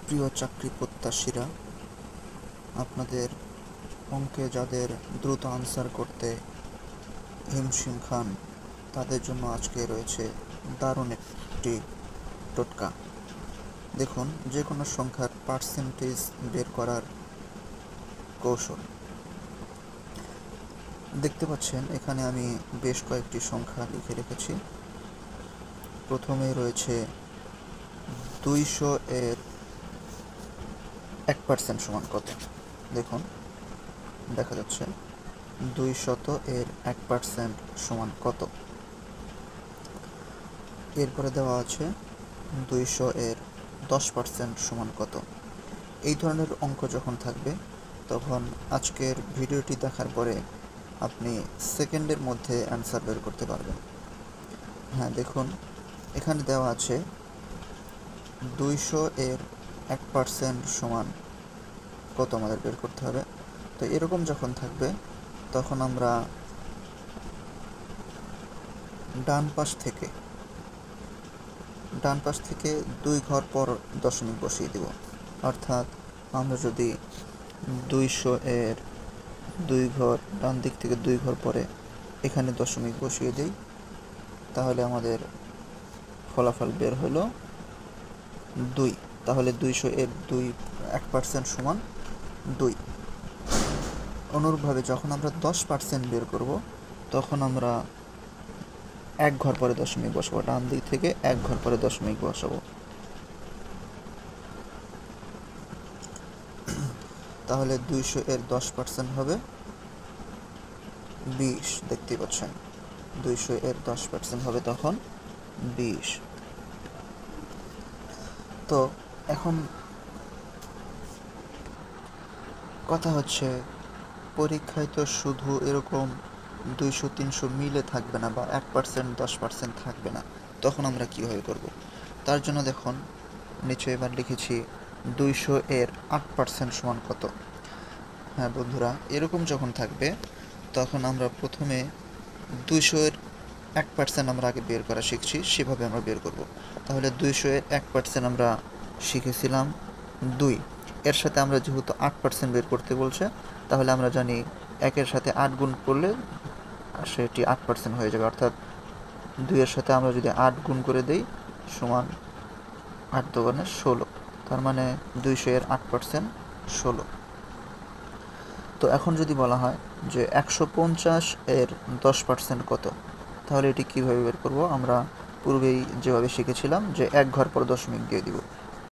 প্রিয় চাকরি প্রত্যাশীরা, আপনাদের অঙ্কে যাদের দ্রুত আনসার করতে হিমশিম খান, তাদের জন্য আজকে রয়েছে দারুণ একটি টোটকা। দেখুন, যে কোনো সংখ্যার পার্সেন্টেজ বের করার কৌশল। দেখতে পাচ্ছেন এখানে আমি বেশ কয়েকটি সংখ্যা লিখে রেখেছি। প্রথমে রয়েছে 200 এর 1% সমান কত। দেখুন, দেখা যাচ্ছে 200 এর 1% সমান কত। এরপরে দেওয়া আছে 200 এর 10% সমান কত। এই ধরনের অঙ্ক যখন থাকবে তখন আজকের ভিডিওটি দেখার পরে আপনি সেকেন্ডের মধ্যে অ্যান্সার বের করতে পারবেন। হ্যাঁ, দেখুন এখানে দেওয়া আছে 200 এর 1% সমান কত আমাদের বের করতে হবে। তো এরকম যখন থাকবে তখন আমরা ডান পাশ থেকে 2 ঘর পর দশমিক বসিয়ে দেব। অর্থাৎ আমরা যদি 200 এর 2 ঘর ডান দিক থেকে 2 ঘর পরে এখানে দশমিক বসিয়ে দিই, তাহলে আমাদের ফলাফল বের হলো 2। তাহলে 200 এর 1% সমান 2। অনুরূপভাবে যখন আমরা 10% বের করব তখন আমরা 1 ঘর পরে দশমিক বসাবো। ডান দিক থেকে 1 ঘর পরে দশমিক বসাবো। তাহলে 200 এর 10% হবে 20। দেখতে পাচ্ছেন 200 এর 10% হবে তখন 20। তো এখন কথা হচ্ছে, পরীক্ষায় তো শুধু এরকম 200-300 মিলে থাকবে না, বা 1% 10% থাকবে না। তখন আমরা কীভাবে করব? তার জন্য দেখুন, নিচে এবার লিখেছি 200 এর 8% সমান কত। হ্যাঁ বন্ধুরা, এরকম যখন থাকবে তখন আমরা প্রথমে 200 এর 1% আমরা আগে বের করা শিখছি, সেভাবে আমরা বের করব। তাহলে 200 এর 1% আমরা শিখেছিলাম 2। এর সাথে আমরা যেহেতু 8% বের করতে বলছে, তাহলে আমরা জানি 1-এর সাথে 8 গুণ করলে সেটি 8% হয়ে যাবে। অর্থাৎ 2-এর সাথে আমরা যদি 8 গুণ করে দিই সমান 8 দোকানে 16। তার মানে 200 এর 8% 16। তো এখন যদি বলা হয় যে 150 এর 10% কত, তাহলে এটি কীভাবে বের করব? আমরা পূর্বেই যেভাবে শিখেছিলাম যে 1 ঘর পর দশমিক দিয়ে দিব।